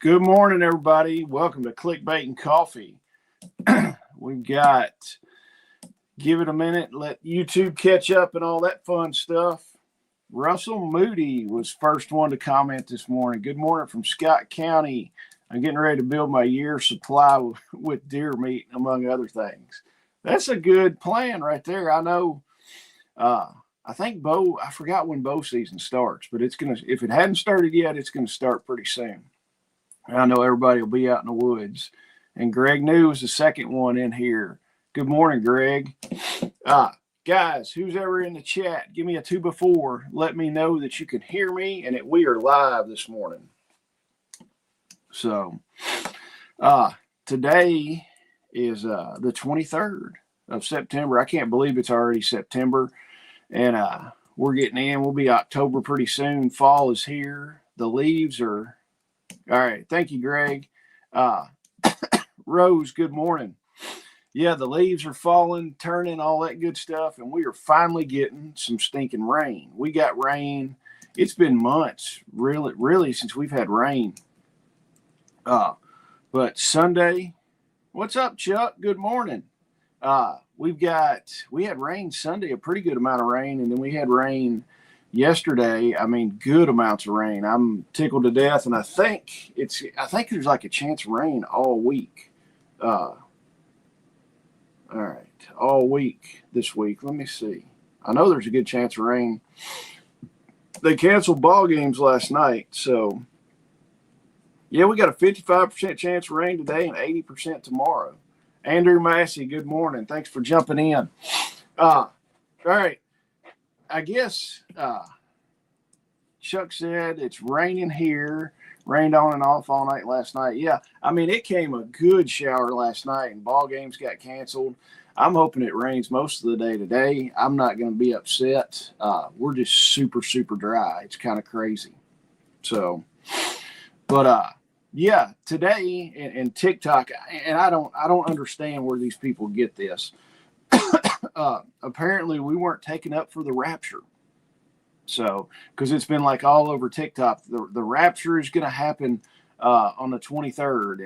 Good morning, everybody. Welcome to Clickbait and Coffee. We've got give it a minute, let YouTube catch up and all that fun stuff. Russell Moody was first one to comment this morning. Good morning from Scott County. I'm getting ready to build my year's supply with deer meat, among other things. That's a good plan right there. I know. I think I forgot when bow season starts, but if it hadn't started yet, it's gonna start pretty soon. I know everybody will be out in the woods. And Greg New is the second one in here. Good morning, Greg. Guys, who's ever in the chat, give me a 2 before. Let me know that you can hear me and that we are live this morning. So, today is the 23rd of September. I can't believe it's already September. And we're getting in. We'll be October pretty soon. Fall is here. The leaves are... All right. Thank you, Greg. Rose, good morning. Yeah, the leaves are falling, turning, all that good stuff, and we are finally getting some stinking rain. We got rain. It's been months, really, since we've had rain. But Sunday, what's up, Chuck? Good morning. We had rain Sunday, a pretty good amount of rain, and then we had rain yesterday. I mean, good amounts of rain. I'm tickled to death, and I think there's like a chance of rain all week. All right, all week this week. Let me see. I know there's a good chance of rain. They canceled ball games last night, so yeah, we got a 55% chance of rain today and 80% tomorrow. Andrew Massey, good morning. Thanks for jumping in. All right. I guess Chuck said it's raining here. Rained on and off all night last night. Yeah, I mean, it came a good shower last night, and ball games got canceled. I'm hoping it rains most of the day today. I'm not going to be upset. We're just super, super dry. It's kind of crazy. So, but yeah, today in TikTok, and I don't understand where these people get this. Apparently we weren't taken up for the rapture. So, because it's been like all over TikTok, the rapture is going to happen on the 23rd,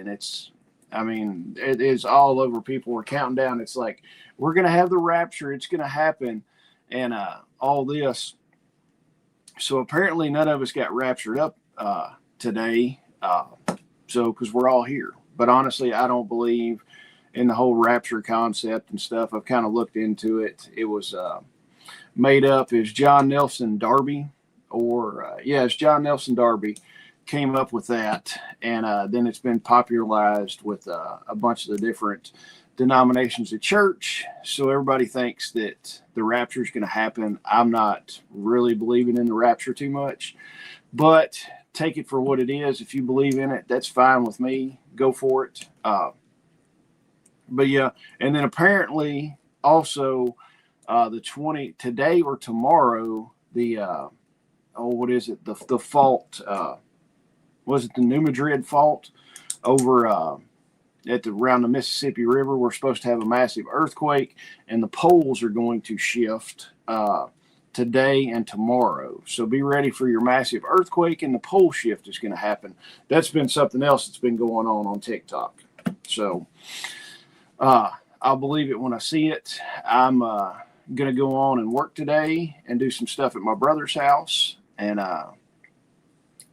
and it is all over. People are counting down. It's like, we're going to have the rapture. It's going to happen, and all this. So apparently none of us got raptured up today. So, because we're all here. But honestly, I don't believe in the whole rapture concept and stuff. I've kind of looked into it. It was made up as John Nelson Darby, it's John Nelson Darby came up with that, and then it's been popularized with a bunch of the different denominations of church. So everybody thinks that the rapture is going to happen. I'm not really believing in the rapture too much, but take it for what it is. If you believe in it, that's fine with me. Go for it. But yeah, and then apparently also today or tomorrow, the fault, was it the New Madrid fault over around the Mississippi River? We're supposed to have a massive earthquake, and the poles are going to shift today and tomorrow. So be ready for your massive earthquake, and the pole shift is going to happen. That's been something else that's been going on TikTok. So I'll believe it when I see it. I'm going to go on and work today and do some stuff at my brother's house, and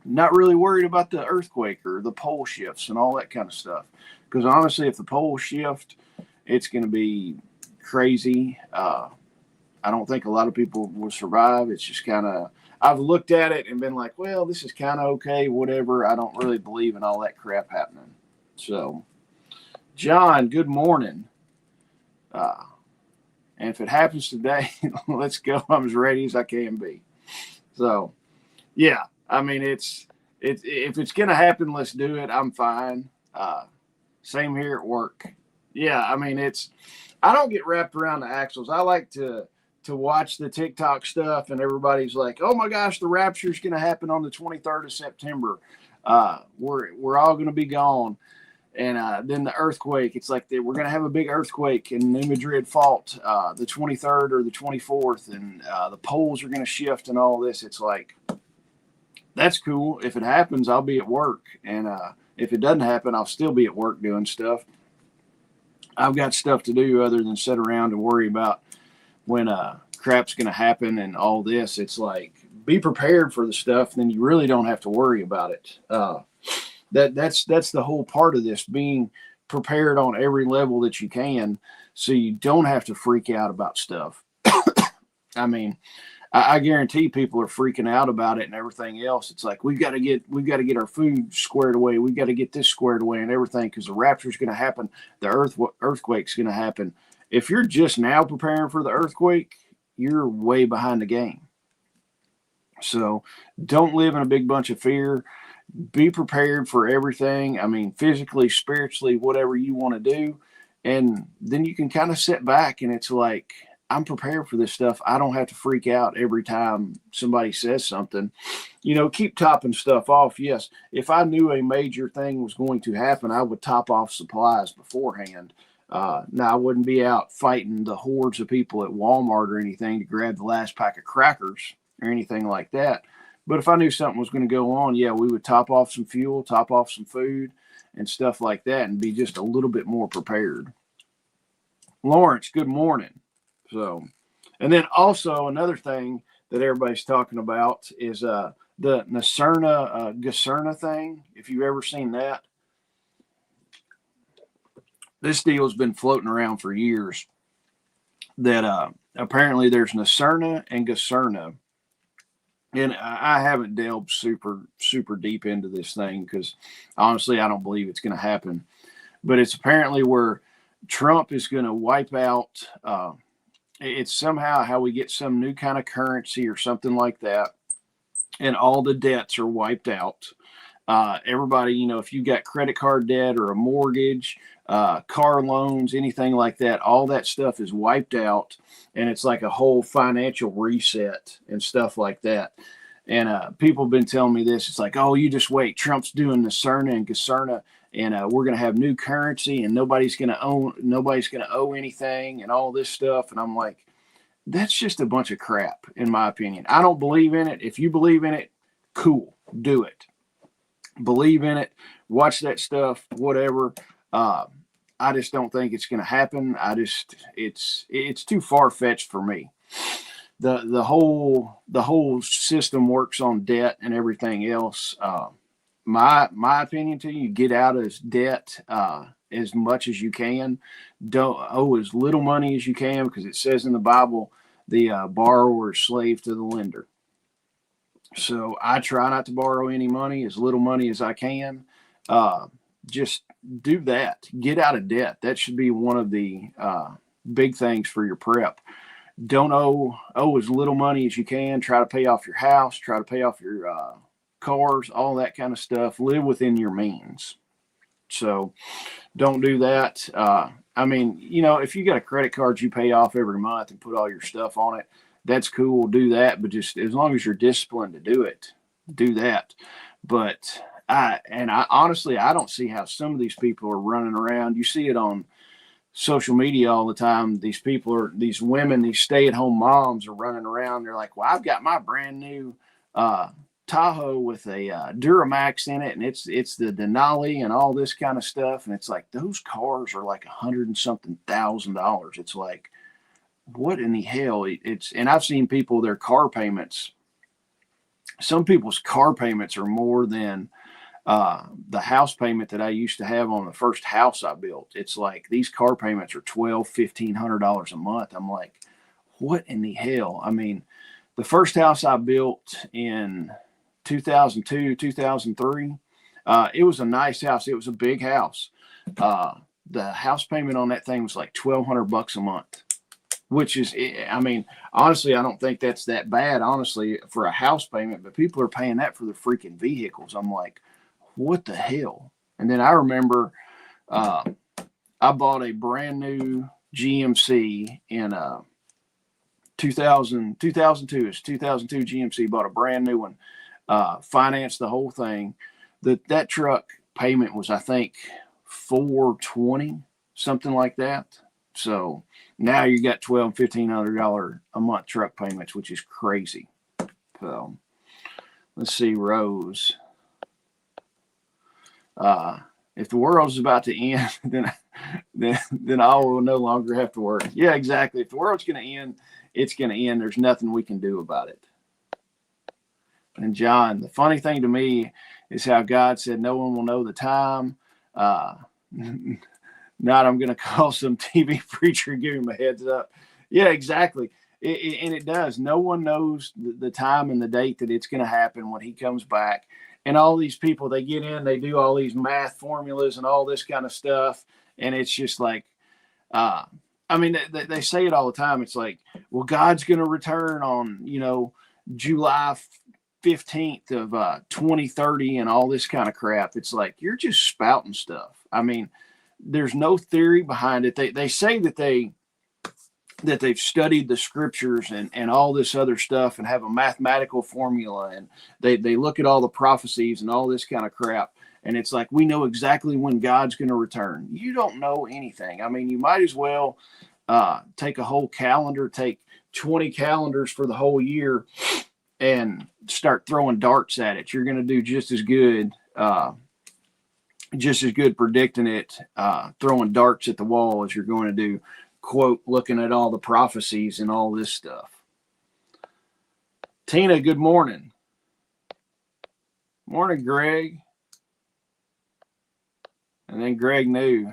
not really worried about the earthquake or the pole shifts and all that kind of stuff. Because honestly, if the poles shift, it's going to be crazy. I don't think a lot of people will survive. It's just kind of, I've looked at it and been like, well, this is kind of okay, whatever. I don't really believe in all that crap happening. So, John, good morning. And if it happens today, let's go. I'm as ready as I can be. So, yeah, I mean, if it's going to happen, let's do it. I'm fine. Same here at work. Yeah, I mean, I don't get wrapped around the axles. I like to watch the TikTok stuff, and everybody's like, oh my gosh, the rapture is going to happen on the 23rd of September. We're all going to be gone. And then the earthquake, it's like we're going to have a big earthquake in New Madrid fault, the 23rd or the 24th, and the poles are going to shift and all this. It's like, that's cool. If it happens, I'll be at work. And If it doesn't happen, I'll still be at work doing stuff. I've got stuff to do other than sit around and worry about when crap's going to happen and all this. It's like, be prepared for the stuff, then you really don't have to worry about it. That's the whole part of this, being prepared on every level that you can, so you don't have to freak out about stuff. I mean, I guarantee people are freaking out about it and everything else. It's like, we've got to get our food squared away. We've got to get this squared away and everything, because the rapture's going to happen. The earthquake's going to happen. If you're just now preparing for the earthquake, you're way behind the game. So don't live in a big bunch of fear. Be prepared for everything. I mean, physically, spiritually, whatever you want to do. And then you can kind of sit back and it's like, I'm prepared for this stuff. I don't have to freak out every time somebody says something. Keep topping stuff off. Yes, if I knew a major thing was going to happen, I would top off supplies beforehand. Now, I wouldn't be out fighting the hordes of people at Walmart or anything to grab the last pack of crackers or anything like that. But if I knew something was going to go on, yeah, we would top off some fuel, top off some food and stuff like that, and be just a little bit more prepared. Lawrence, good morning. So, and then also another thing that everybody's talking about is the Nacerna Gacerna thing. If you've ever seen that, this deal's been floating around for years. That apparently there's Nacerna and Gacerna, and I haven't delved super deep into this thing because honestly I don't believe it's going to happen. But it's apparently where Trump is going to wipe out. It's somehow how we get some new kind of currency or something like that, and all the debts are wiped out. Everybody, if you got credit card debt or a mortgage, car loans, anything like that, all that stuff is wiped out, and it's like a whole financial reset and stuff like that. And people have been telling me this. It's like, oh, you just wait. Trump's doing the Cerna and Gacerna, and we're going to have new currency, and nobody's going to owe anything, and all this stuff. And I'm like, that's just a bunch of crap, in my opinion. I don't believe in it. If you believe in it, cool, do it. Believe in it. Watch that stuff. Whatever. I just don't think it's going to happen. It's too far fetched for me. The whole system works on debt and everything else. My opinion to you, get out of debt as much as you can. Don't owe as little money as you can, because it says in the Bible, the borrower is slave to the lender. So I try not to borrow any money, as little money as I can. Just do that. Get out of debt. That should be one of the big things for your prep. Don't owe as little money as you can. Try to pay off your house. Try to pay off your cars, all that kind of stuff. Live within your means. So don't do that. I mean, if you got a credit card you pay off every month and put all your stuff on it, that's cool. Do that. But just as long as you're disciplined to do it, do that. But I honestly, I don't see how some of these people are running around. You see it on social media all the time. These women, these stay-at-home moms are running around. They're like, well, I've got my brand new Tahoe with a Duramax in it, and it's the Denali and all this kind of stuff. And it's like, those cars are like $100 and something thousand. It's like, what in the hell? And I've seen people, their car payments. Some people's car payments are more than the house payment that I used to have on the first house I built. It's like these car payments are $1,200-$1,500 a month. I'm like, what in the hell? I mean, the first house I built in 2002, 2003, it was a nice house. It was a big house. The house payment on that thing was like $1,200 a month, which is, I mean, honestly, I don't think that's that bad, honestly, for a house payment, but people are paying that for their freaking vehicles. I'm like, what the hell? And then I remember I bought a brand new GMC in 2002. It's 2002 GMC, bought a brand new one, financed the whole thing. That truck payment was, I think, $420, something like that. So now you got $1,200-$1,500 a month truck payments, which is crazy. So let's see, Rose. If the world's about to end, then I will no longer have to worry. Yeah, exactly. If the world's going to end, it's going to end. There's nothing we can do about it. And John, the funny thing to me is how God said no one will know the time. Not I'm going to call some TV preacher and give him a heads up. Yeah, exactly. And it does. No one knows the time and the date that it's going to happen when he comes back. And all these people, they get in, they do all these math formulas and all this kind of stuff. And it's just like, I mean, they say it all the time. It's like, well, God's going to return on, July 15th of 2030 and all this kind of crap. It's like, you're just spouting stuff. I mean, there's no theory behind it. They say that they've studied the scriptures and all this other stuff and have a mathematical formula, and they look at all the prophecies and all this kind of crap. And it's like, we know exactly when God's going to return. You don't know anything. I mean, you might as well take a whole calendar, take 20 calendars for the whole year and start throwing darts at it. You're going to do just as good predicting it, throwing darts at the wall as you're going to do, quote, looking at all the prophecies and all this stuff. Tina, good morning. Morning, Greg. And then Greg knew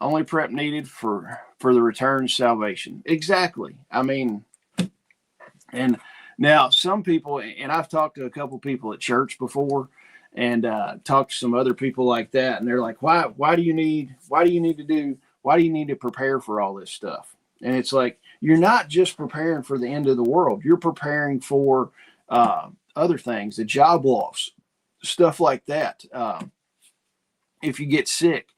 only prep needed for the return salvation. Exactly. I mean, and now some people, and I've talked to a couple people at church before, and talked to some other people like that, and they're like, why do you need to prepare for all this stuff? And it's like, you're not just preparing for the end of the world. You're preparing for other things, the job loss, stuff like that. If you get sick,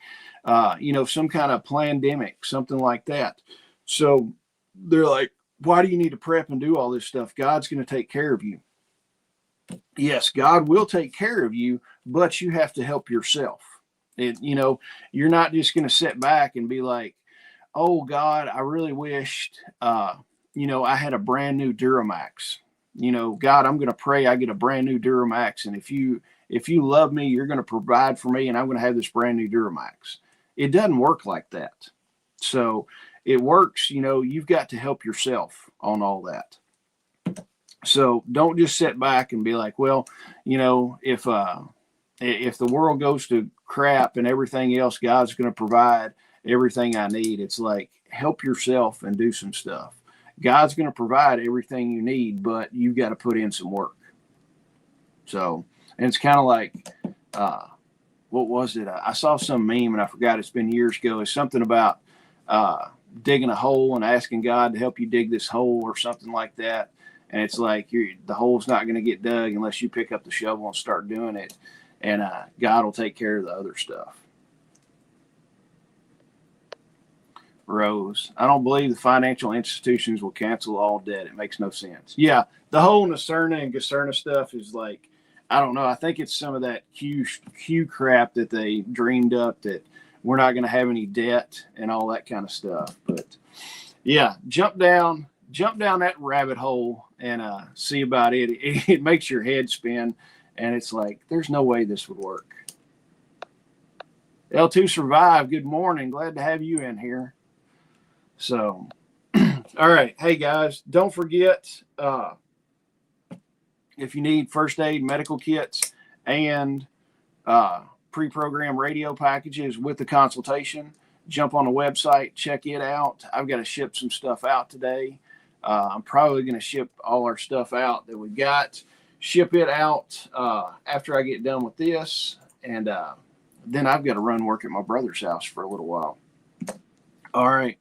some kind of pandemic, something like that. So they're like, why do you need to prep and do all this stuff? God's going to take care of you. Yes, God will take care of you, but you have to help yourself. You're not just going to sit back and be like, oh, God, I really wished, I had a brand new Duramax. God, I'm going to pray I get a brand new Duramax. And if you love me, you're going to provide for me, and I'm going to have this brand new Duramax. It doesn't work like that. So it works, you've got to help yourself on all that. So don't just sit back and be like, well, if the world goes to crap and everything else, God's going to provide everything I need. It's like, help yourself and do some stuff. God's going to provide everything you need, but you've got to put in some work. So, and it's kind of like, what was it? I saw some meme and I forgot, it's been years ago. It's something about digging a hole and asking God to help you dig this hole or something like that. And it's like, the hole's not going to get dug unless you pick up the shovel and start doing it. And God will take care of the other stuff. Rose, I don't believe the financial institutions will cancel all debt. It makes no sense. Yeah, the whole Nacerna and Gacerna stuff is like, I don't know. I think it's some of that Q crap that they dreamed up, that we're not going to have any debt and all that kind of stuff. But yeah, jump down that rabbit hole and see about it. It makes your head spin, and it's like, there's no way this would work. L2 Survive, good morning. Glad to have you in here. So, all right. Hey, guys, don't forget, if you need first aid medical kits and pre-programmed radio packages with the consultation, jump on the website, check it out. I've got to ship some stuff out today. I'm probably going to ship all our stuff out that we got, ship it out after I get done with this. And then I've got to run work at my brother's house for a little while. All right.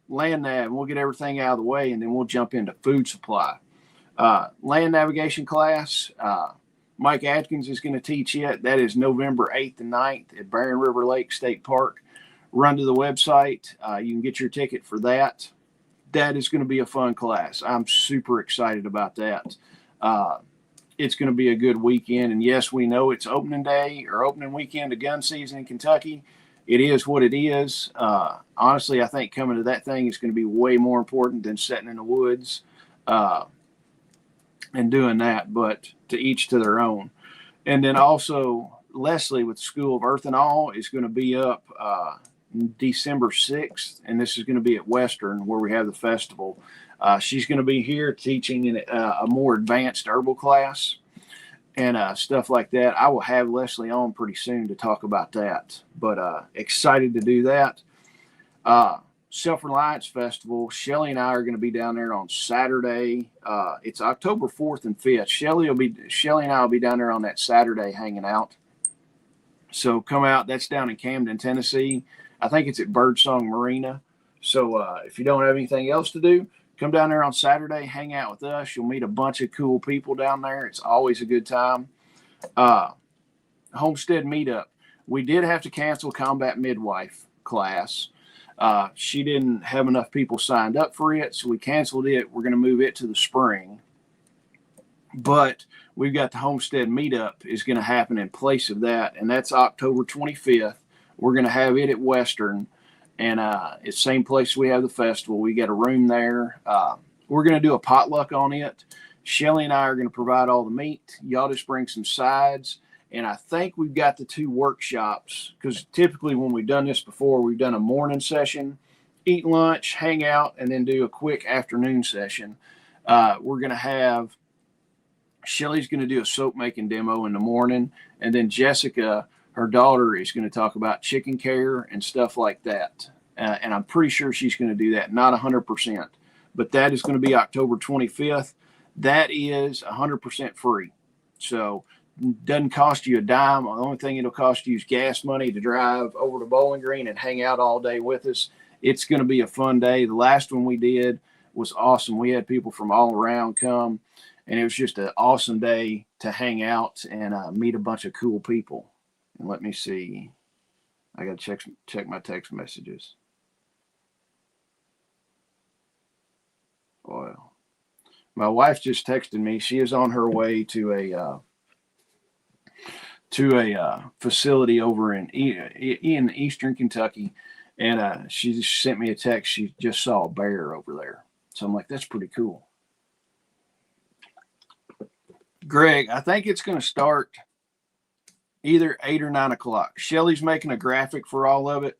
Land nav, we'll get everything out of the way, and then we'll jump into food supply. Land navigation class, Mike Atkins is going to teach it. That is November 8th and 9th at Barren River Lake State Park. Run to the website. You can get your ticket for that. That is going to be a fun class. I'm super excited about that. It's going to be a good weekend. And yes, we know it's opening day or opening weekend of gun season in Kentucky. It is what it is. Honestly, I think coming to that thing is going to be way more important than sitting in the woods and doing that, but to each to their own. And then also Leslie with School of Earth and All is going to be up December 6th, and this is going to be at Western where we have the festival. She's going to be here teaching in a more advanced herbal class and stuff like that. I will have Leslie on pretty soon to talk about that, but excited to do that. Self-Reliance Festival, Shelly and I are going to be down there on Saturday. It's October 4th and 5th. Shelly and I will be down there on that Saturday hanging out. So come out. That's down in Camden, Tennessee. I think it's at Birdsong Marina. So if you don't have anything else to do, come down there on Saturday, hang out with us. You'll meet a bunch of cool people down there. It's always a good time. Homestead meetup. We did have to cancel Combat Midwife class. She didn't have enough people signed up for it, so we canceled it. We're going to move it to the spring. But we've got the Homestead Meetup is going to happen in place of that, and that's October 25th. We're going to have it at Western, and it's the same place we have the festival. We got a room there. We're going to do a potluck on it. Shelly and I are going to provide all the meat. Y'all just bring some sides. And I think we've got the 2 workshops, because typically when we've done this before, we've done a morning session, eat lunch, hang out, and then do a quick afternoon session. We're going to have Shelly's going to do a soap making demo in the morning, and then Jessica, her daughter, is going to talk about chicken care and stuff like that. And I'm pretty sure she's going to do that, not 100%, but that is going to be October 25th. That is 100% free. So doesn't cost you a dime. The only thing it'll cost you is gas money to drive over to Bowling Green and hang out all day with us. It's going to be a fun day. The last one we did was awesome. We had people from all around come, and it was just an awesome day to hang out and meet a bunch of cool people. And let me see. I got to check my text messages. Well, my wife just texted me. She is on her way to a facility over in eastern Kentucky, and she just sent me a text. She just saw a bear over there. So I'm like, that's pretty cool. Greg, I think it's going to start either 8 or 9 o'clock. Shelly's making a graphic for all of it.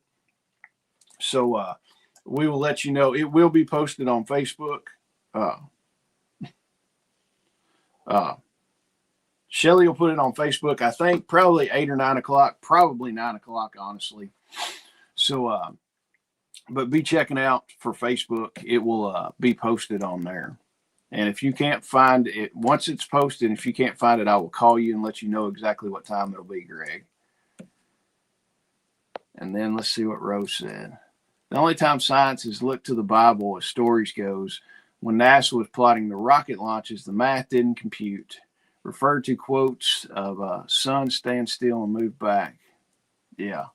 So we will let you know. It will be posted on Facebook. Shelly will put it on Facebook, I think, probably 8 or 9 o'clock, probably 9 o'clock, honestly. So, but be checking out for Facebook. It will be posted on there. And if you can't find it, once it's posted, if you can't find it, I will call you and let you know exactly what time it'll be, Greg. And then let's see what Rose said. The only time science has looked to the Bible as stories goes, when NASA was plotting the rocket launches, the math didn't compute. Referred to quotes of sun, stand still, and move back. Yeah.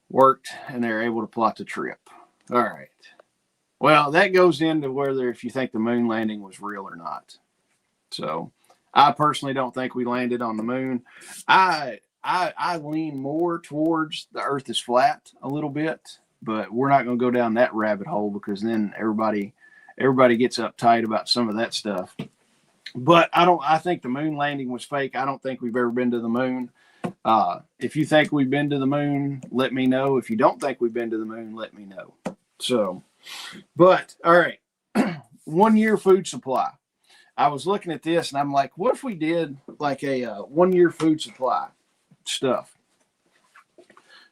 Worked, and they're able to plot the trip. All right. Well, that goes into whether if you think the moon landing was real or not. So I personally don't think we landed on the moon. I lean more towards the earth is flat a little bit, but we're not going to go down that rabbit hole because then everybody gets uptight about some of that stuff. But I think the moon landing was fake. I don't think we've ever been to the moon. If you think we've been to the moon, let me know. If you don't think we've been to the moon, let me know. So, but all right. 1 year food supply. I was looking at this and I'm like, what if we did like a 1 year food supply stuff?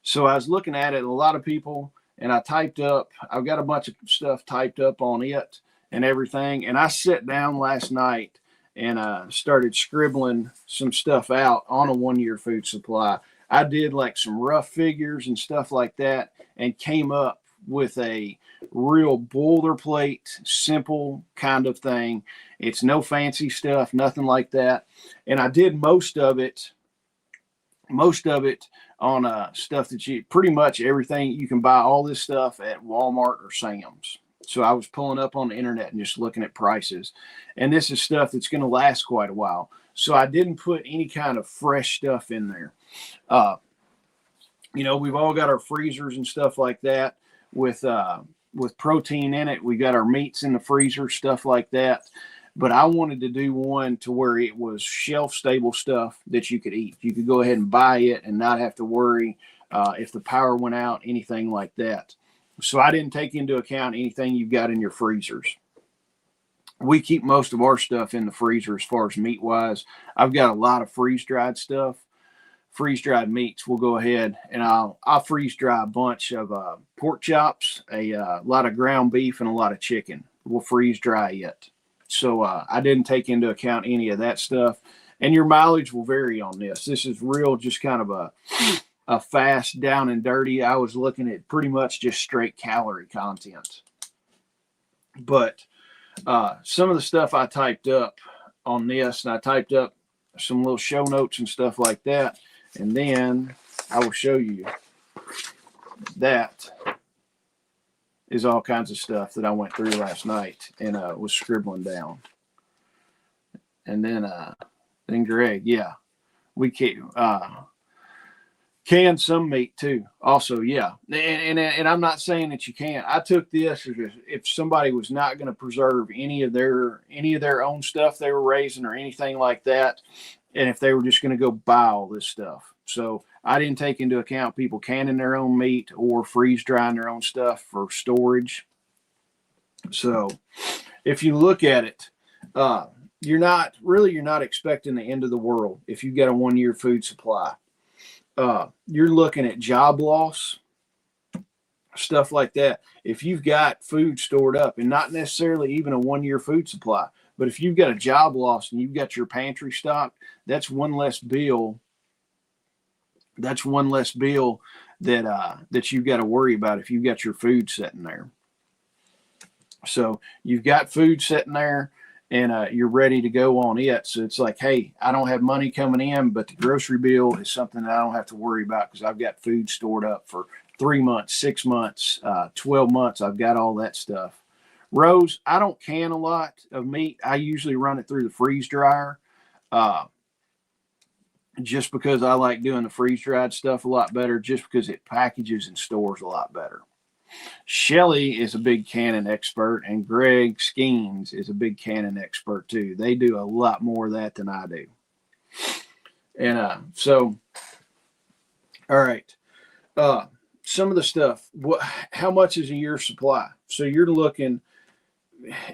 So I was looking at it, a lot of people, and I've got a bunch of stuff typed up on it and everything. And I sat down last night and started scribbling some stuff out on a 1 year food supply. I did like some rough figures and stuff like that and came up with a real boilerplate, simple kind of thing. It's no fancy stuff, nothing like that. And I did most of it on stuff that you pretty much everything you can buy all this stuff at Walmart or Sam's. So I was pulling up on the internet and just looking at prices. And this is stuff that's going to last quite a while. So I didn't put any kind of fresh stuff in there. We've all got our freezers and stuff like that with protein in it. We got our meats in the freezer, stuff like that. but I wanted to do one to where it was shelf stable stuff that you could eat. You could go ahead and buy it and not have to worry if the power went out, anything like that. So I didn't take into account anything you've got in your freezers. We keep most of our stuff in the freezer as far as meat wise. I've got a lot of freeze dried stuff. Freeze dried meats. We'll go ahead and I'll freeze dry a bunch of pork chops, a lot of ground beef, and a lot of chicken. We'll freeze dry it. So I didn't take into account any of that stuff. And your mileage will vary on this. This is real, just kind of a fast down and dirty. I was looking at pretty much just straight calorie content. But some of the stuff I typed up on this, and I typed up some little show notes and stuff like that. And then I will show you that is all kinds of stuff that I went through last night and was scribbling down. And then Greg, yeah, we can some meat too. Also, yeah, and I'm not saying that you can't. I took this as if somebody was not going to preserve any of their own stuff they were raising or anything like that, and if they were just going to go buy all this stuff. So I didn't take into account people canning their own meat or freeze drying their own stuff for storage. So if you look at it, you're not expecting the end of the world if you get a 1 year food supply. You're looking at job loss, stuff like that. If you've got food stored up, and not necessarily even a 1 year food supply, but if you've got a job loss and you've got your pantry stocked, that's one less bill. That's one less bill that you've got to worry about if you've got your food sitting there. So you've got food sitting there and you're ready to go on it. So it's like, hey, I don't have money coming in, but the grocery bill is something that I don't have to worry about because I've got food stored up for 3 months, 6 months, 12 months. I've got all that stuff. Rose, I don't can a lot of meat. I usually run it through the freeze dryer just because I like doing the freeze dried stuff a lot better, just because it packages and stores a lot better. Shelly is a big canning expert, and Greg Skeens is a big canning expert too. They do a lot more of that than I do. And so, all right. Some of the stuff, how much is a year's supply? So you're looking,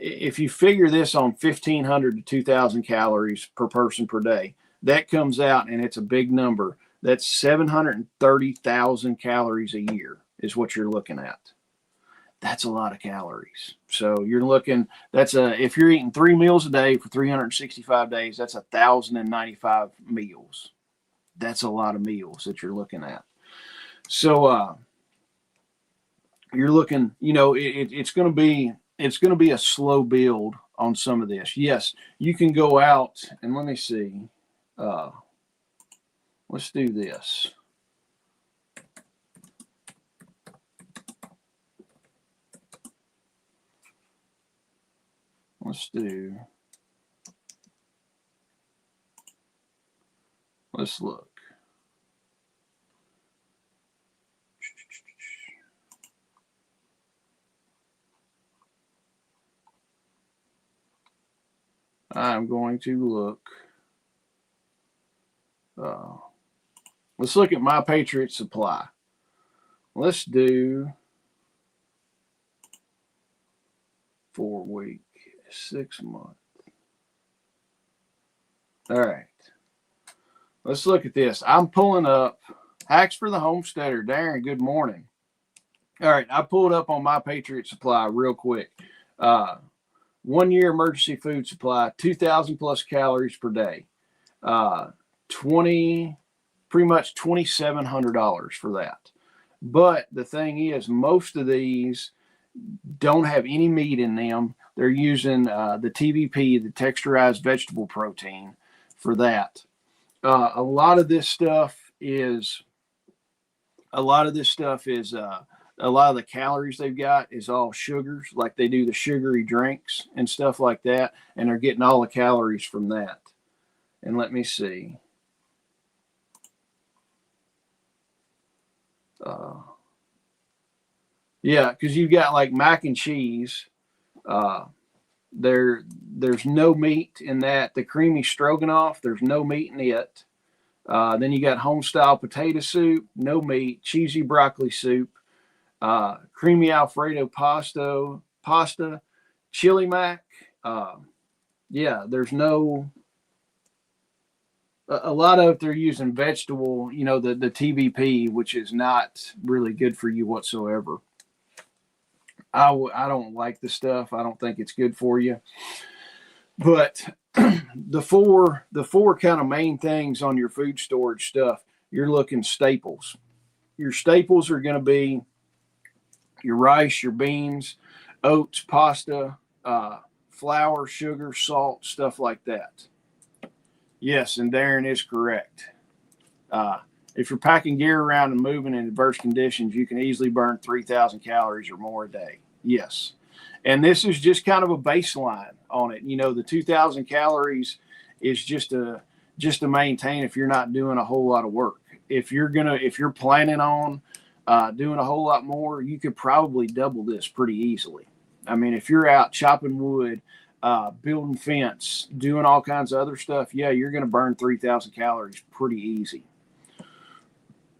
if you figure this on 1,500 to 2,000 calories per person per day, that comes out, and it's a big number. That's 730,000 calories a year is what you're looking at. That's a lot of calories. So you're looking, if you're eating 3 meals a day for 365 days, that's 1,095 meals. That's a lot of meals that you're looking at. So you're looking, it's going to be a slow build on some of this. Yes, you can go out and let me see. Let's do this. Let's look. I'm going to look. Let's look at My Patriot Supply. Let's do 4 week, 6 month. All right. Let's look at this. I'm pulling up Hacks for the Homesteader. Darren, good morning. All right. I pulled up on My Patriot Supply real quick. 1 year emergency food supply, 2,000 plus calories per day. Pretty much $2,700 for that. But the thing is, most of these don't have any meat in them. They're using the TVP, the texturized vegetable protein, for that. A lot of this stuff is a lot of the calories they've got is all sugars, like they do the sugary drinks and stuff like that, and they're getting all the calories from that. And let me see. Yeah, because you've got like mac and cheese. There's no meat in that. The creamy stroganoff, there's no meat in it. Then you got home style potato soup, no meat. Cheesy broccoli soup, creamy Alfredo pasta, chili mac. Yeah, there's no. A lot of it, they're using vegetable, the TVP, which is not really good for you whatsoever. I don't like the stuff. I don't think it's good for you. But the four kind of main things on your food storage stuff, you're looking staples. Your staples are going to be your rice, your beans, oats, pasta, flour, sugar, salt, stuff like that. Yes, and Darren is correct. If you're packing gear around and moving in adverse conditions, you can easily burn 3,000 calories or more a day. Yes. And this is just kind of a baseline on it. The 2,000 calories is just to maintain if you're not doing a whole lot of work. If you're planning on doing a whole lot more, you could probably double this pretty easily. I mean, if you're out chopping wood, building fence, doing all kinds of other stuff, yeah, you're going to burn 3,000 calories pretty easy.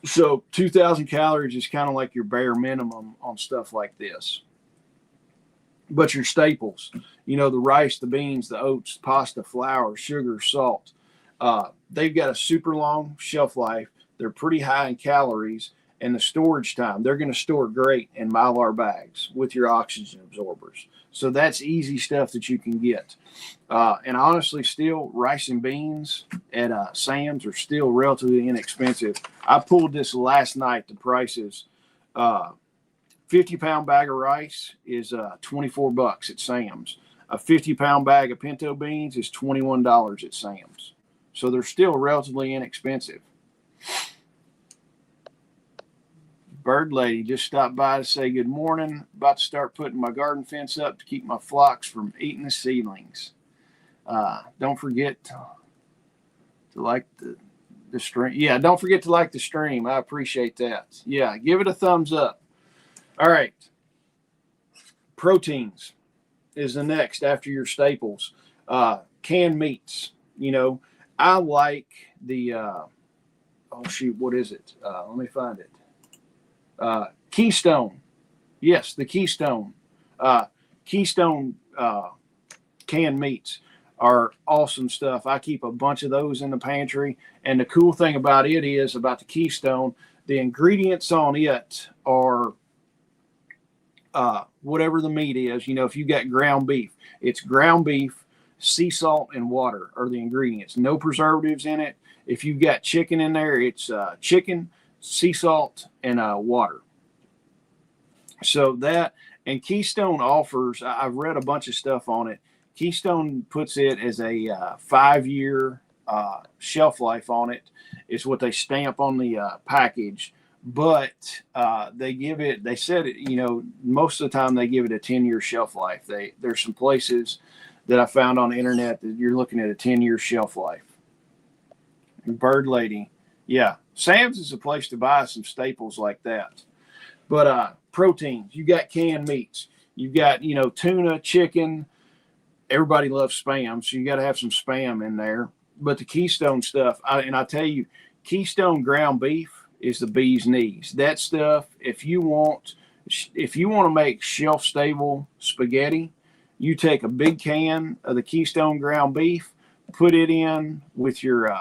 So 2,000 calories is kind of like your bare minimum on stuff like this. But your staples, the rice, the beans, the oats, pasta, flour, sugar, salt, they've got a super long shelf life. They're pretty high in calories, and the storage time, they're going to store great in Mylar bags with your oxygen absorbers. So that's easy stuff that you can get. And honestly, still, rice and beans at Sam's are still relatively inexpensive. I pulled this last night, the prices. 50-pound bag of rice is $24 at Sam's. A 50-pound bag of pinto beans is $21 at Sam's. So they're still relatively inexpensive. Bird Lady just stopped by to say good morning. About to start putting my garden fence up to keep my flocks from eating the seedlings. Don't forget to like the stream. Yeah, don't forget to like the stream. I appreciate that. Yeah, give it a thumbs up. All right. Proteins is the next after your staples. Canned meats. I like the, what is it? Let me find it. Keystone. Yes, the Keystone. Keystone canned meats are awesome stuff. I keep a bunch of those in the pantry. And the cool thing about it is, about the Keystone, the ingredients on it are whatever the meat is. If you got ground beef, it's ground beef, sea salt, and water are the ingredients. No preservatives in it. If you've got chicken in there, it's chicken, sea salt, and water. So that, and Keystone offers, I've read a bunch of stuff on it. Keystone puts it as a 5-year shelf life on it. It's what they stamp on the package. But they said, most of the time they give it a 10-year shelf life. There's some places that I found on the internet that you're looking at a 10-year shelf life. And Bird Lady, yeah, Sam's is a place to buy some staples like that. But proteins, you got canned meats, you got tuna, chicken. Everybody loves Spam, so you got to have some Spam in there. But the Keystone stuff, I tell you, Keystone ground beef is the bee's knees. That stuff, if you want to make shelf stable spaghetti, you take a big can of the Keystone ground beef, put it in with your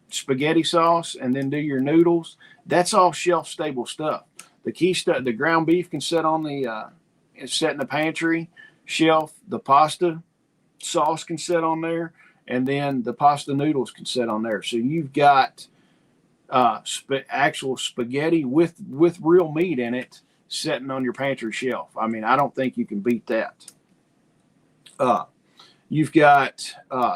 spaghetti sauce, and then do your noodles. That's all shelf stable stuff. The ground beef can sit on set in the pantry shelf. The pasta sauce can sit on there, and then the pasta noodles can sit on there. So you've got actual spaghetti with real meat in it sitting on your pantry shelf. I mean, I don't think you can beat that. You've got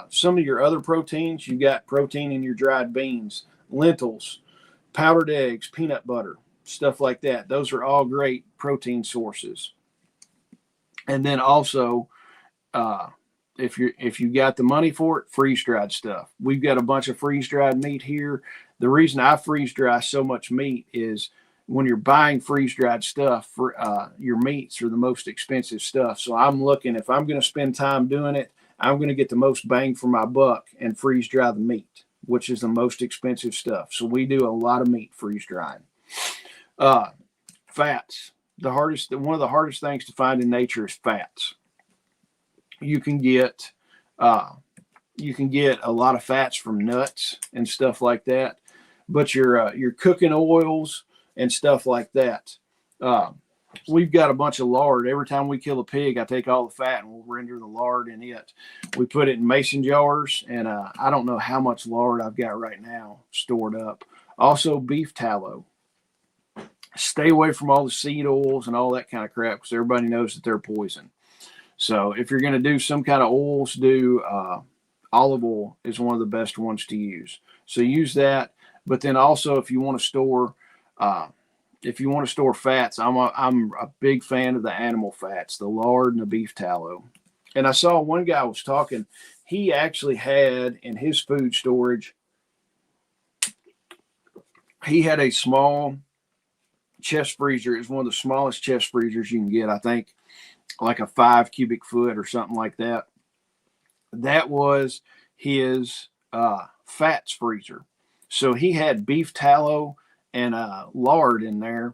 some of your other proteins. You've got protein in your dried beans, lentils, powdered eggs, peanut butter, stuff like that. Those are all great protein sources. And then also, if you got the money for it, freeze-dried stuff. We've got a bunch of freeze-dried meat here. The reason I freeze-dry so much meat is when you're buying freeze dried stuff, for your meats are the most expensive stuff. So I'm looking, if I'm going to spend time doing it, I'm going to get the most bang for my buck and freeze dry the meat, which is the most expensive stuff. So we do a lot of meat freeze drying. Fats. One of the hardest things to find in nature is fats. You can get a lot of fats from nuts and stuff like that, but your cooking oils and stuff like that. We've got a bunch of lard. Every time we kill a pig, I take all the fat and we'll render the lard in it. We put it in mason jars, and I don't know how much lard I've got right now stored up. Also, beef tallow. Stay away from all the seed oils and all that kind of crap, because everybody knows that they're poison. So if you're going to do some kind of oils, do olive oil is one of the best ones to use. So use that. But then also, if you want to store fats, I'm a big fan of the animal fats, the lard and the beef tallow. And I saw one guy was talking. He actually had in his food storage, he had a small chest freezer. It's one of the smallest chest freezers you can get. I think like a 5 cubic foot or something like that. That was his fats freezer. So he had beef tallow and lard in there,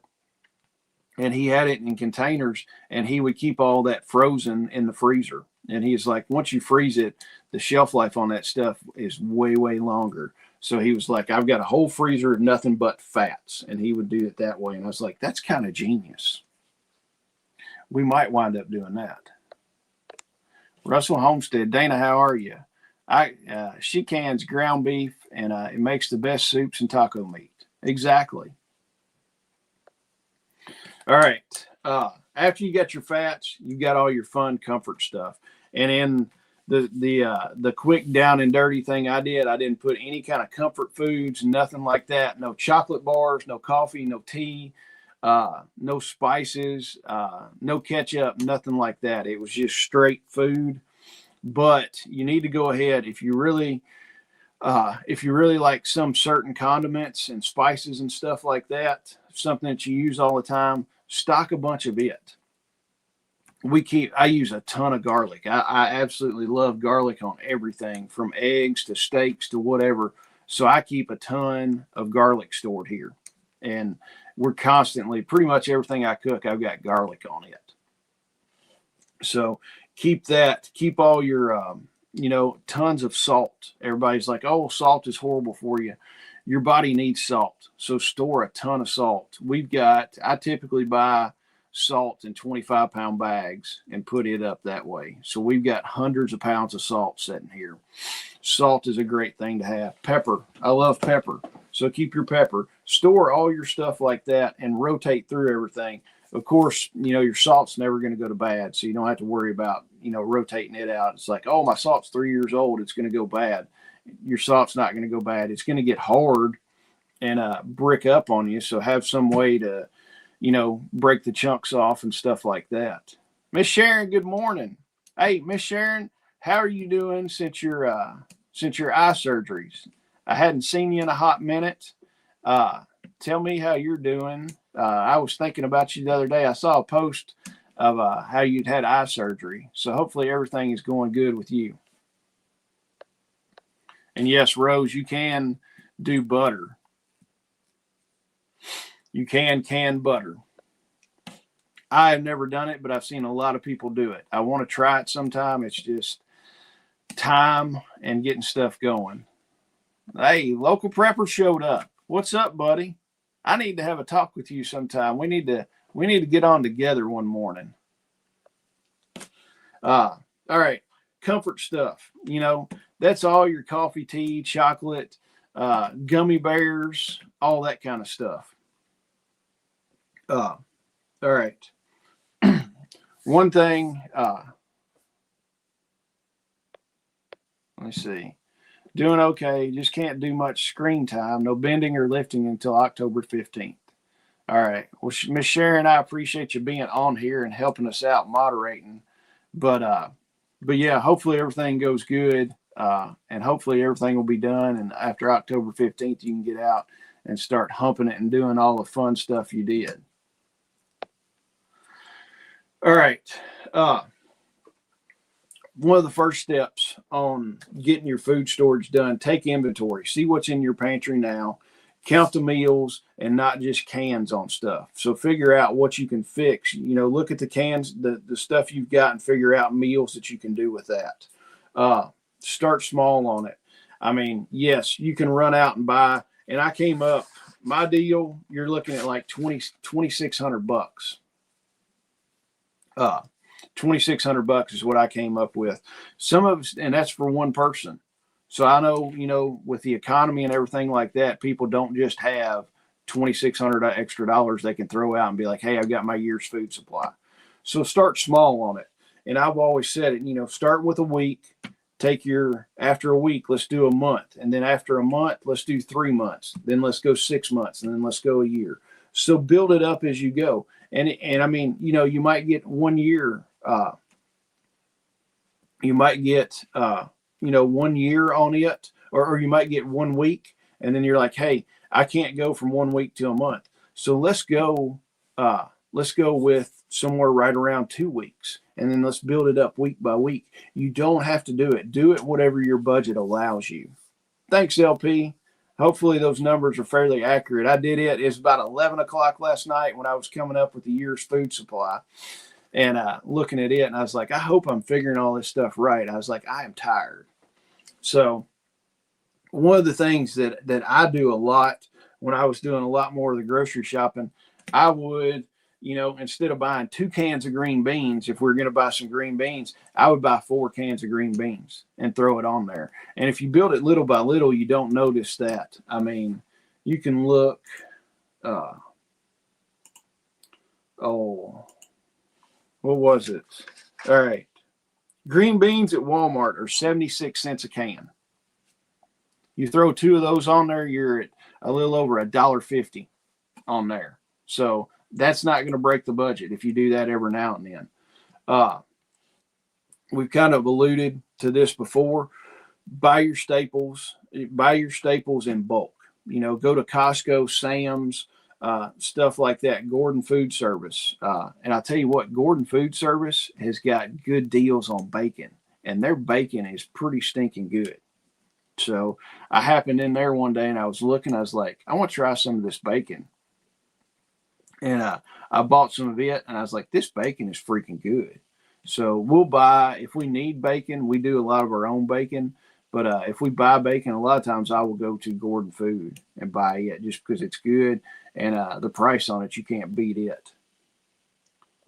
and he had it in containers, and he would keep all that frozen in the freezer. And he's like, once you freeze it, the shelf life on that stuff is way, way longer. So he was like, I've got a whole freezer of nothing but fats. And he would do it that way. And I was like, that's kind of genius. We might wind up doing that. Russell Homestead, Dana, how are you? She cans ground beef, and it makes the best soups and taco meat. Exactly. All right. After you got your fats, you got all your fun comfort stuff. And in the quick down and dirty thing I didn't put any kind of comfort foods, nothing like that. No chocolate bars, no coffee, no tea, no spices, no ketchup, nothing like that. It was just straight food. But you need to go ahead if you really like some certain condiments and spices and stuff like that, something that you use all the time, stock a bunch of it. I use a ton of garlic. I absolutely love garlic on everything, from eggs to steaks to whatever. So I keep a ton of garlic stored here. And we're constantly, pretty much everything I cook, I've got garlic on it. So keep that, keep all your, tons of salt. Everybody's like, oh, salt is horrible for you. Your body needs salt. So store a ton of salt. I typically buy salt in 25-pound bags and put it up that way. So we've got hundreds of pounds of salt sitting here. Salt is a great thing to have. Pepper. I love pepper. So keep your pepper. Store all your stuff like that and rotate through everything. Of course, your salt's never going to go to bad, so you don't have to worry about, rotating it out. It's like, oh, my salt's 3 years old, it's going to go bad. Your salt's not going to go bad. It's going to get hard and brick up on you, so have some way to break the chunks off and stuff like that. Miss Sharon, good morning. Hey, Miss Sharon, how are you doing since your eye surgeries? I hadn't seen you in a hot minute. Tell me how you're doing. I was thinking about you the other day. I saw a post of how you'd had eye surgery. So hopefully everything is going good with you. And yes, Rose, you can do butter. You can butter. I have never done it, but I've seen a lot of people do it. I want to try it sometime. It's just time and getting stuff going. Hey, local prepper showed up. What's up, buddy? I need to have a talk with you sometime. We need to get on together one morning. All right. Comfort stuff. That's all your coffee, tea, chocolate, gummy bears, all that kind of stuff. All right. One thing, let me see. Doing okay. Just can't do much screen time. No bending or lifting until October 15th. All right. Well, Miss Sharon, I appreciate you being on here and helping us out, moderating. But yeah, hopefully everything goes good. And hopefully everything will be done. And after October 15th, you can get out and start humping it and doing all the fun stuff you did. All right. One of the first steps on getting your food storage done, take inventory, see what's in your pantry now, count the meals and not just cans on stuff. So figure out what you can fix, look at the cans, the stuff you've got, and figure out meals that you can do with that. Start small on it. I mean, yes, you can run out and buy, and I came up, my deal, you're looking at like $2,600. $2,600 is what I came up with. Some of us, and that's for one person. So I know, with the economy and everything like that, people don't just have $2,600 extra dollars they can throw out and be like, hey, I've got my year's food supply. So start small on it. And I've always said it, start with a week, after a week, let's do a month. And then after a month, let's do 3 months. Then let's go 6 months. And then let's go a year. So build it up as you go. And I mean, you might get 1 year, you might get, 1 year on it, or you might get 1 week. And then you're like, hey, I can't go from 1 week to a month. So let's go with somewhere right around 2 weeks. And then let's build it up week by week. You don't have to do it. Do it whatever your budget allows you. Thanks, LP. Hopefully those numbers are fairly accurate. I did it. It's about 11 o'clock last night when I was coming up with the year's food supply and looking at it. And I was like, I hope I'm figuring all this stuff right. I was like, I am tired. So one of the things that I do a lot when I was doing a lot more of the grocery shopping, I would, instead of buying 2 cans of green beans, if we're going to buy some green beans, I would buy 4 cans of green beans and throw it on there. And if you build it little by little, you don't notice that. I mean, you can look, what was it? All right. Green beans at Walmart are 76 cents a can. You throw 2 of those on there, you're at a little over $1.50 on there. So that's not going to break the budget if you do that every now and then. We've kind of alluded to this before. Buy your staples in bulk. Go to Costco, Sam's, stuff like that, Gordon Food Service. And I'll tell you what, Gordon Food Service has got good deals on bacon, and their bacon is pretty stinking good. So I happened in there one day and I was looking, I was like, I want to try some of this bacon. And I bought some of it and I was like, this bacon is freaking good. So we'll buy, if we need bacon, we do a lot of our own bacon. But if we buy bacon, a lot of times I will go to Gordon Food and buy it just because it's good. And the price on it, you can't beat it.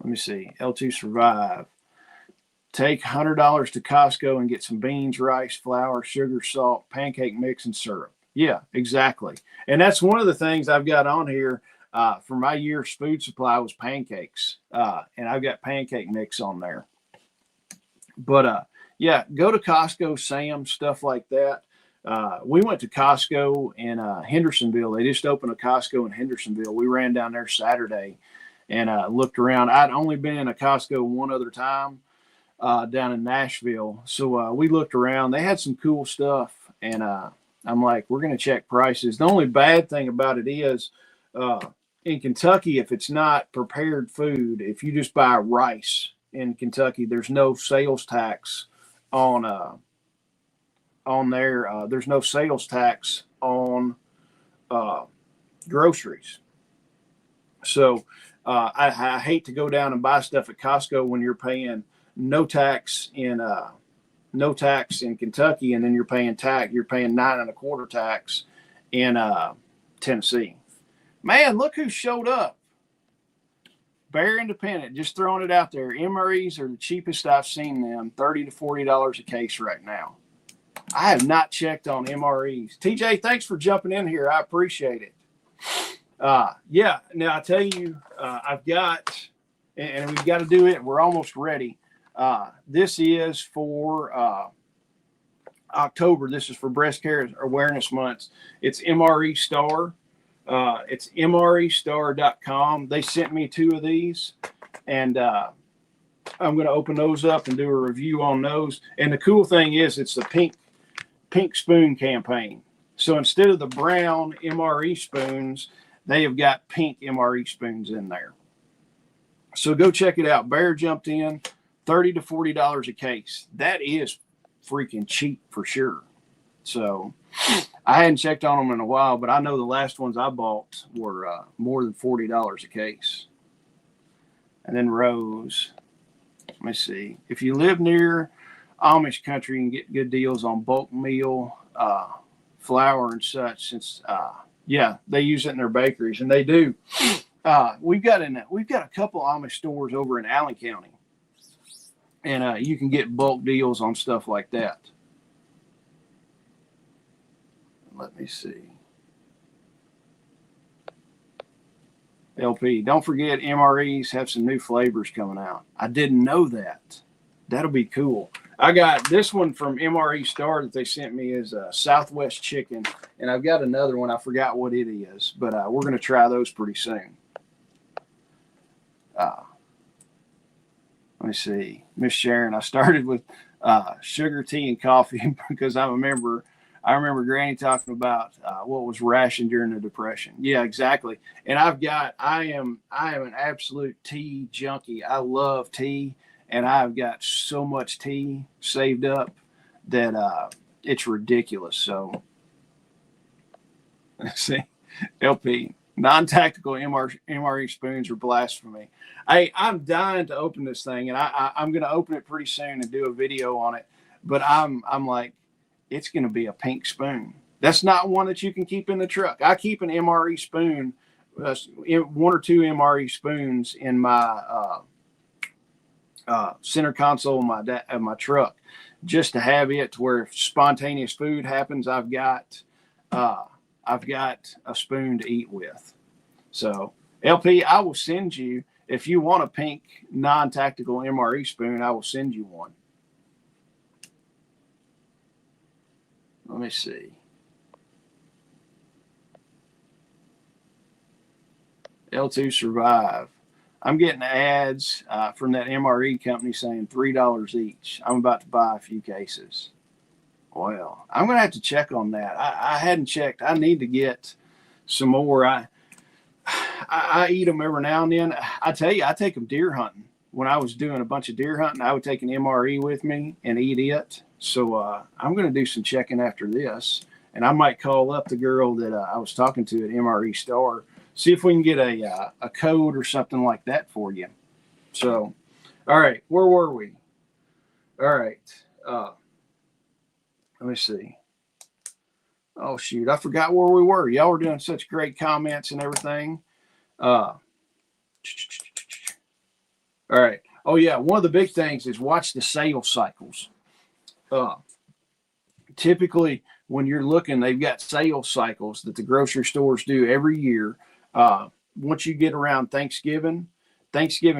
Let me see. L2 Survive. Take $100 to Costco and get some beans, rice, flour, sugar, salt, pancake mix, and syrup. Yeah, exactly. And that's one of the things I've got on here for my year's food supply was pancakes. And I've got pancake mix on there. But yeah, go to Costco, Sam's, stuff like that. We went to Costco in Hendersonville. They just opened a Costco in Hendersonville. We ran down there Saturday and looked around. I'd only been in a Costco one other time down in Nashville. So we looked around. They had some cool stuff. And I'm like, we're going to check prices. The only bad thing about it is in Kentucky, if it's not prepared food, if you just buy rice in Kentucky, there's no sales tax on there. There's no sales tax on groceries. So I hate to go down and buy stuff at Costco when you're paying no tax in Kentucky, and then you're paying 9.25% tax in Tennessee. Man, look who showed up. Bear Independent, just throwing it out there. MREs are the cheapest I've seen them, $30 to $40 a case right now. I have not checked on MREs. TJ, thanks for jumping in here. I appreciate it. Yeah, now I tell you, I've got, and we've got to do it. We're almost ready. This is for October. This is for Breast Care Awareness Month. It's MRE Star. It's mrestar.com. They sent me 2 of these, and I'm going to open those up and do a review on those. And the cool thing is it's the pink spoon campaign. So instead of the brown MRE spoons, they have got pink MRE spoons in there. So go check it out. Bear jumped in, $30 to $40 a case. That is freaking cheap for sure. So I hadn't checked on them in a while, but I know the last ones I bought were more than $40 a case. And then Rose, let me see. If you live near Amish country, you can get good deals on bulk meal, flour and such. Since yeah, they use it in their bakeries, and they do. We've got a couple Amish stores over in Allen County, and you can get bulk deals on stuff like that. Let me see. LP, don't forget MREs have some new flavors coming out. I didn't know that. That'll be cool. I got this one from MRE Star that they sent me is Southwest Chicken, and I've got another one. I forgot what it is, but we're going to try those pretty soon. Let me see. Miss Sharon, I started with sugar, tea, and coffee because I remember Granny talking about what was rationed during the Depression. Yeah, exactly. And I am an absolute tea junkie. I love tea, and I've got so much tea saved up that it's ridiculous. So, let's see, LP, non-tactical MRE spoons are blasphemy. I'm dying to open this thing, and I'm going to open it pretty soon and do a video on it. But I'm like, it's going to be a pink spoon. That's not one that you can keep in the truck. I keep an MRE spoon, one or two MRE spoons in my center console of my truck, just to have it to where if spontaneous food happens, I've got a spoon to eat with. So LP, I will send you, if you want a pink non-tactical MRE spoon, I will send you one. Let me see. L2 Survive. I'm getting ads from that MRE company saying $3 each. I'm about to buy a few cases. Well, I'm going to have to check on that. I hadn't checked. I need to get some more. I eat them every now and then. I tell you, I take them deer hunting. When I was doing a bunch of deer hunting, I would take an MRE with me and eat it. So I'm going to do some checking after this, and I might call up the girl that I was talking to at MRE Star, see if we can get a code or something like that for you. So, all right, where were we? All right, let me see. Oh, shoot, I forgot where we were. Y'all were doing such great comments and everything. All right. Oh, yeah, one of the big things is watch the sales cycles. Typically, when you're looking, they've got sales cycles that the grocery stores do every year. Once you get around Thanksgiving,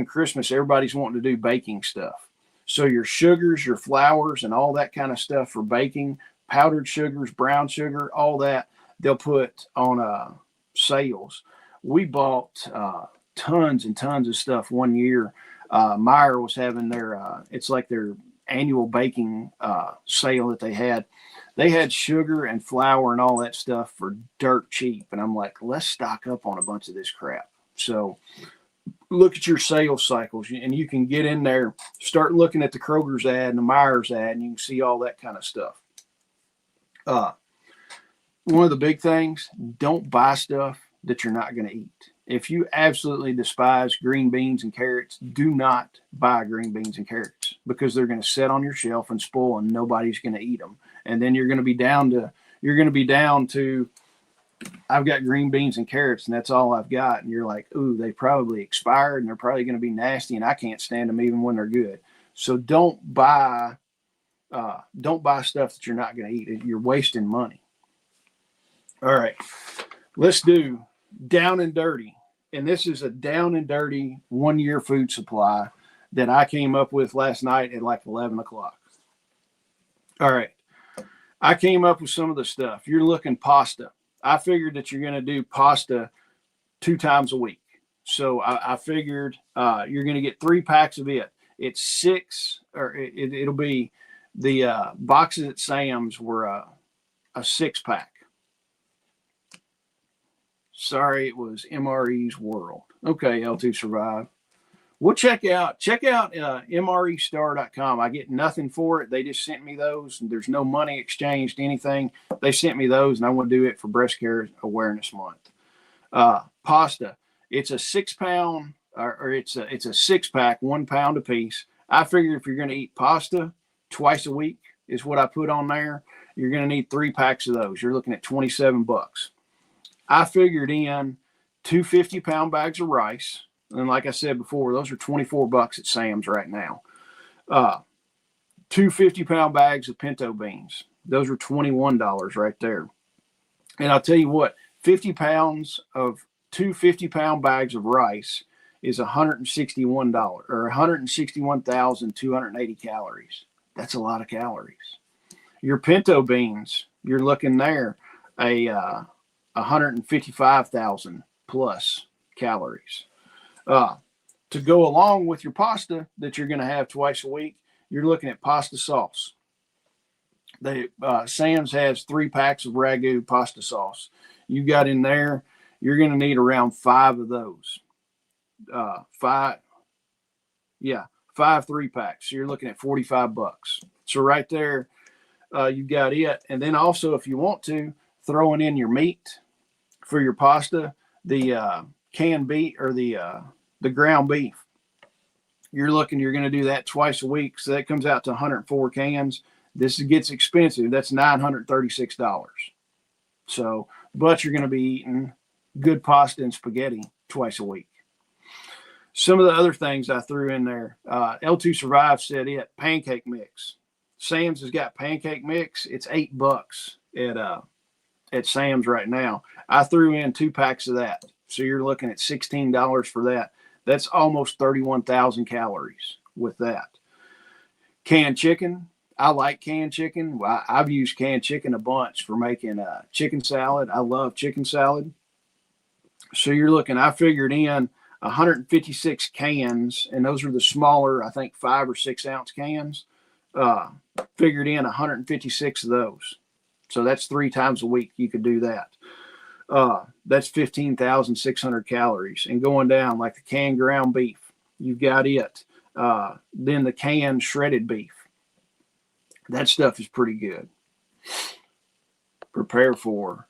Christmas, everybody's wanting to do baking stuff. So your sugars, your flours, and all that kind of stuff for baking, powdered sugars, brown sugar, all that, they'll put on sales. We bought tons and tons of stuff one year. Meyer was having their, it's like their annual baking sale that they had. They had sugar and flour and all that stuff for dirt cheap. And I'm like, let's stock up on a bunch of this crap. So look at your sales cycles, and you can get in there, start looking at the Kroger's ad and the Meyer's ad, and you can see all that kind of stuff. One of the big things, don't buy stuff that you're not going to eat. If you absolutely despise green beans and carrots, do not buy green beans and carrots, because they're going to sit on your shelf and spoil, and nobody's going to eat them. And then you're going to be down to, I've got green beans and carrots, and that's all I've got. And you're like, ooh, they probably expired, and they're probably going to be nasty, and I can't stand them even when they're good. So don't buy stuff that you're not going to eat. You're wasting money. All right, let's do down and dirty. And this is a down and dirty 1 year food supply that I came up with last night at like 11 o'clock. All right. I came up with some of the stuff. You're looking pasta. I figured that you're going to do pasta 2 times a week. So I figured you're going to get 3 packs of it. It's 6, or it'll be the boxes at Sam's were a 6-pack. Sorry, it was MRE's World. Okay, L2 Survive. We'll check out mrestar.com. I get nothing for it. They just sent me those. There's no money exchanged, anything. They sent me those, and I want to do it for Breast Care Awareness Month. Pasta. It's a 6-pound, or it's a 6-pack, 1 pound a piece. I figure if you're going to eat pasta twice a week is what I put on there. You're going to need 3 packs of those. You're looking at $27. I figured in 2 50-pound bags of rice. And like I said before, those are $24 at Sam's right now. 2 50-pound bags of pinto beans. Those are $21 right there. And I'll tell you what, 50 pounds of 2 50-pound bags of rice is $161 or 161,280 calories. That's a lot of calories. Your pinto beans, you're looking there, 155,000 plus calories. To go along with your pasta that you're going to have twice a week, you're looking at pasta sauce. Sam's has 3 packs of Ragu pasta sauce. You got in there, you're going to need around 5 of those. 5 3-packs. So you're looking at $45. So right there, you got it. And then also, if you want to, throwing in your meat for your pasta, the canned beef or the ground beef. You're going to do that twice a week. So that comes out to 104 cans. This gets expensive. That's $936. So, but you're going to be eating good pasta and spaghetti twice a week. Some of the other things I threw in there, L2 Survive said pancake mix. Sam's has got pancake mix. It's $8 at Sam's right now. I threw in 2 packs of that. So you're looking at $16 for that. That's almost 31,000 calories with that. Canned chicken. I like canned chicken. I've used canned chicken a bunch for making chicken salad. I love chicken salad. So you're looking, I figured in 156 cans, and those are the smaller, I think 5 or 6 ounce cans. Figured in 156 of those. So that's 3 times a week you could do that. That's 15,600 calories. And going down, like the canned ground beef, you've got it. Then the canned shredded beef. That stuff is pretty good. Prepare for.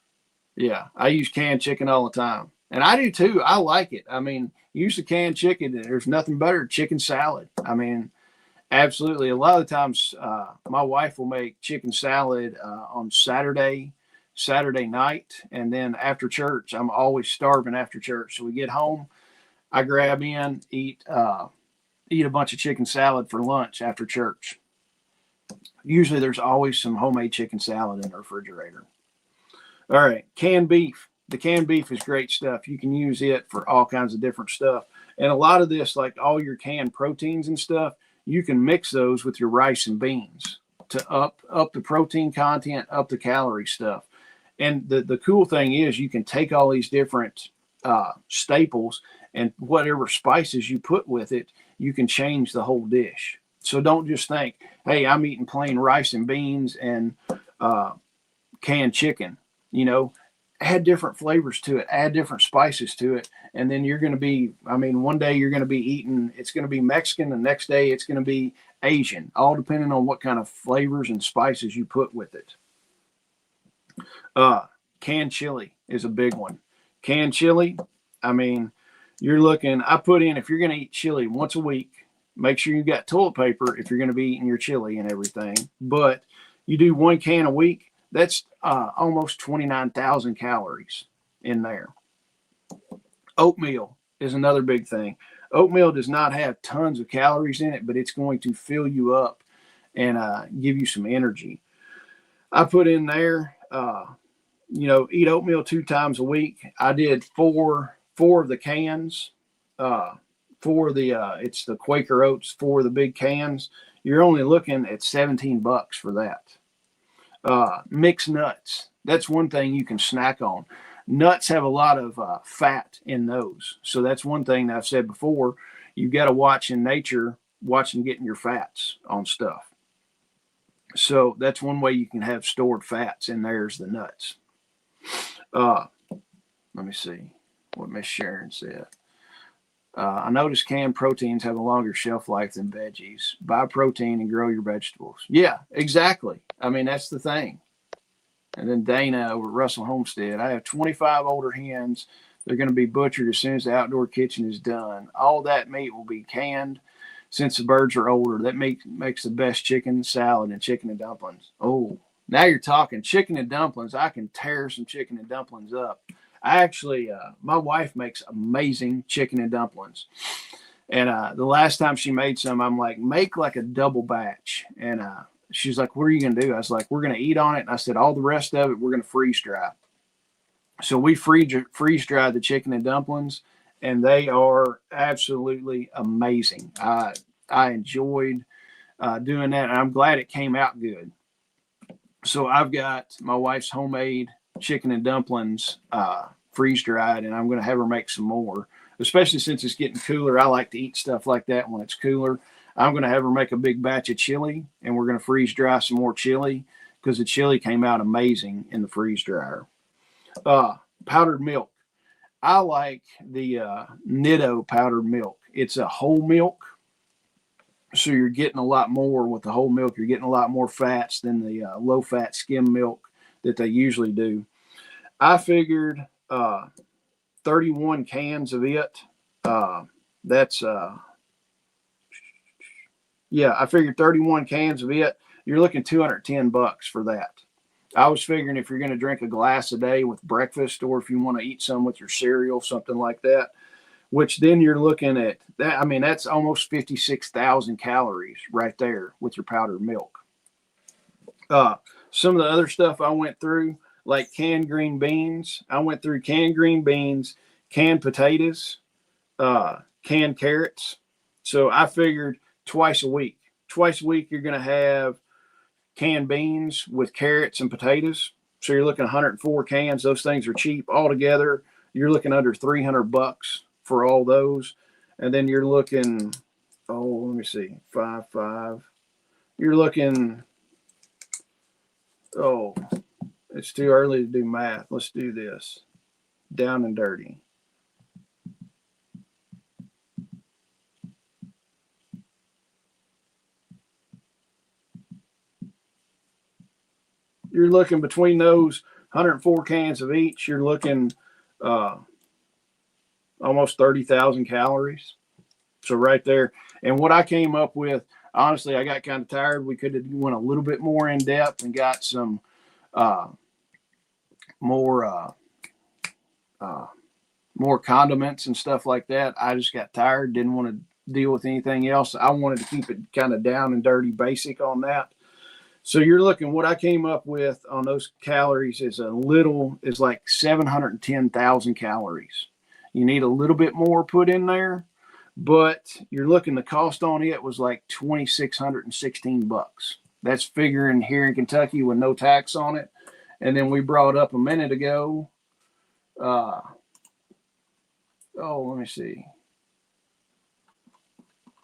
Yeah, I use canned chicken all the time. And I do too. I like it. I mean, use the canned chicken. There's nothing better than chicken salad. I mean, absolutely. A lot of the times, my wife will make chicken salad on Saturday night. And then after church, I'm always starving after church. So we get home, I grab in, eat a bunch of chicken salad for lunch after church. Usually there's always some homemade chicken salad in the refrigerator. All right, canned beef. The canned beef is great stuff. You can use it for all kinds of different stuff. And a lot of this, like all your canned proteins and stuff, you can mix those with your rice and beans to up the protein content, up the calorie stuff. And the cool thing is you can take all these different staples and whatever spices you put with it, you can change the whole dish. So don't just think, hey, I'm eating plain rice and beans and canned chicken. You know, add different flavors to it, add different spices to it. And then you're going to be, one day you're going to be eating, it's going to be Mexican. The next day it's going to be Asian, all depending on what kind of flavors and spices you put with it. Canned chili is a big one. Canned chili, you're looking, I put in, if you're going to eat chili once a week, make sure you got toilet paper if you're going to be eating your chili and everything. But you do 1 can a week, that's almost 29,000 calories in there. Oatmeal is another big thing. Oatmeal does not have tons of calories in it, but it's going to fill you up and give you some energy. I put in there, eat oatmeal 2 times a week. I did four of the cans. It's the Quaker Oats, 4 of the big cans. You're only looking at $17 for that. Mixed nuts. That's one thing you can snack on. Nuts have a lot of fat in those. So that's one thing that I've said before. You've got to watch in nature, watching getting your fats on stuff. So that's one way you can have stored fats in there is the nuts. Let me see what Miss Sharon said. I noticed canned proteins have a longer shelf life than veggies. Buy protein and grow your vegetables. Yeah, exactly. I mean, that's the thing. And then Dana over at Russell Homestead. I have 25 older hens. They're going to be butchered as soon as the outdoor kitchen is done. All that meat will be canned since the birds are older. That makes the best chicken salad and chicken and dumplings. Oh, now you're talking chicken and dumplings. I can tear some chicken and dumplings up. I actually, my wife makes amazing chicken and dumplings. And the last time she made some, I'm like, make like a double batch. And she's like, what are you going to do? I was like, we're going to eat on it. And I said, all the rest of it, we're going to freeze dry. So we freeze dry the chicken and dumplings, and they are absolutely amazing. I enjoyed doing that, and I'm glad it came out good. So I've got my wife's homemade chicken and dumplings freeze dried, and I'm going to have her make some more, especially since it's getting cooler. I like to eat stuff like that when it's cooler. I'm going to have her make a big batch of chili, and we're going to freeze dry some more chili because the chili came out amazing in the freeze dryer. Powdered milk. I like the Nido powdered milk. It's a whole milk, so you're getting a lot more with the whole milk. You're getting a lot more fats than the low-fat skim milk that they usually do. I figured 31 cans of it. I figured 31 cans of it. You're looking $210 for that. I was figuring if you're going to drink a glass a day with breakfast, or if you want to eat some with your cereal, something like that, which then you're looking at that. I mean, that's almost 56,000 calories right there with your powdered milk. Some of the other stuff I went through, like canned green beans. I went through canned green beans, canned potatoes, canned carrots. So I figured twice a week. Twice a week, you're going to have canned beans with carrots and potatoes. So you're looking at 104 cans. Those things are cheap altogether. You're looking under $300 for all those. And then you're looking, let me see, 5. You're looking, it's too early to do math. Let's do this. Down and dirty. You're looking between those 104 cans of each, you're looking almost 30,000 calories. So right there. And what I came up with, honestly, I got kind of tired. We could have went a little bit more in depth and got some more condiments and stuff like that. I just got tired, didn't want to deal with anything else. I wanted to keep it kind of down and dirty basic on that. So you're looking, what I came up with on those calories is like 710,000 calories. You need a little bit more put in there, but you're looking, the cost on it was like $2,616. That's figuring here in Kentucky with no tax on it. And then we brought up a minute ago, let me see.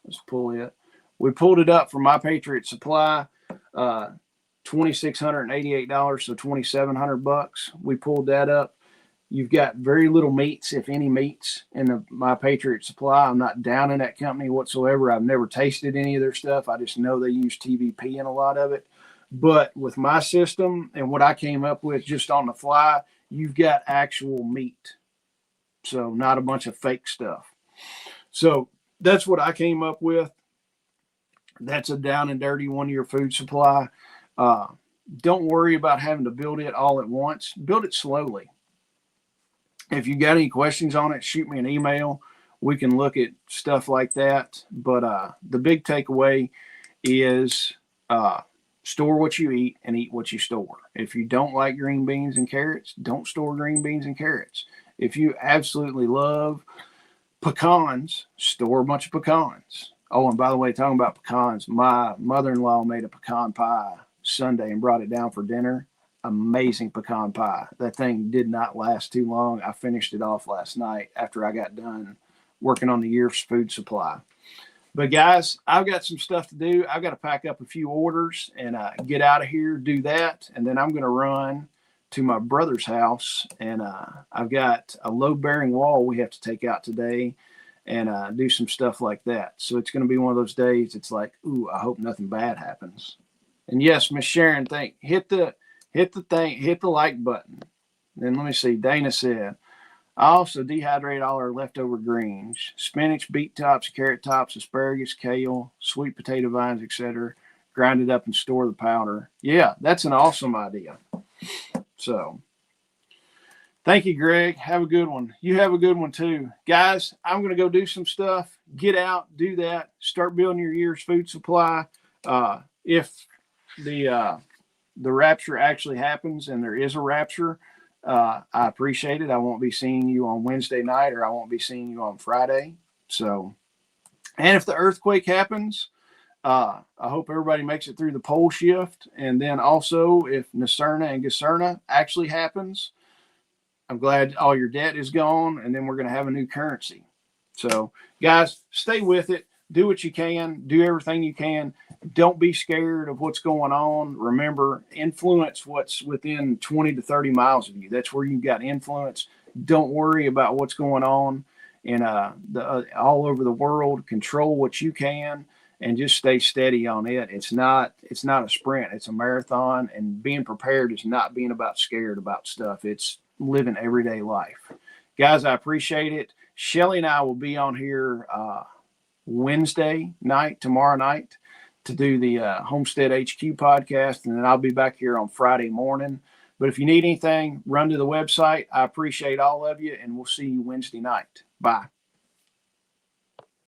Let's pull it. We pulled it up from My Patriot Supply. $2,688, so $2,700. We pulled that up. You've got very little meats, if any meats, in the My Patriot Supply. I'm not down in that company whatsoever. I've never tasted any of their stuff. I just know they use TVP in a lot of it. But with my system and what I came up with just on the fly, you've got actual meat. So not a bunch of fake stuff. So that's what I came up with. That's a down and dirty one of your food supply. Don't worry about having to build it all at once. Build it slowly. If you got any questions on it, shoot me an email. We can look at stuff like that. But the big takeaway is store what you eat and eat what you store. If you don't like green beans and carrots, don't store green beans and carrots. If you absolutely love pecans, store a bunch of pecans. Oh, and by the way, talking about pecans, my mother-in-law made a pecan pie Sunday and brought it down for dinner. Amazing pecan pie. That thing did not last too long. I finished it off last night after I got done working on the year's food supply. But guys, I've got some stuff to do. I've got to pack up a few orders and get out of here, do that. And then I'm going to run to my brother's house, and I've got a load-bearing wall we have to take out today and do some stuff like that. So it's going to be one of those days. It's like, ooh, I hope nothing bad happens. And yes, Miss Sharon, hit the like button. Then let me see. Dana said, I also dehydrate all our leftover greens: spinach, beet tops, carrot tops, asparagus, kale, sweet potato vines, etc. Grind it up and store the powder. Yeah, that's an awesome idea. So thank you, Greg. Have a good one. You have a good one too. Guys, I'm going to go do some stuff. Get out, do that. Start building your year's food supply. If the rapture actually happens and there is a rapture, I appreciate it. I won't be seeing you on Wednesday night, or I won't be seeing you on Friday. So, and if the earthquake happens, I hope everybody makes it through the pole shift. And then also, if Nasrna and Geserna actually happens, I'm glad all your debt is gone, and then we're going to have a new currency. So, guys, stay with it. Do what you can. Do everything you can. Don't be scared of what's going on. Remember, influence what's within 20 to 30 miles of you. That's where you've got influence. Don't worry about what's going on in all over the world. Control what you can and just stay steady on it. It's not a sprint. It's a marathon, and being prepared is not being about scared about stuff. It's living everyday life. Guys, I appreciate it. Shelly and I will be on here Wednesday night, tomorrow night, to do the Homestead HQ podcast, and then I'll be back here on Friday morning. But if you need anything, run to the website. I appreciate all of you, and we'll see you Wednesday night. Bye.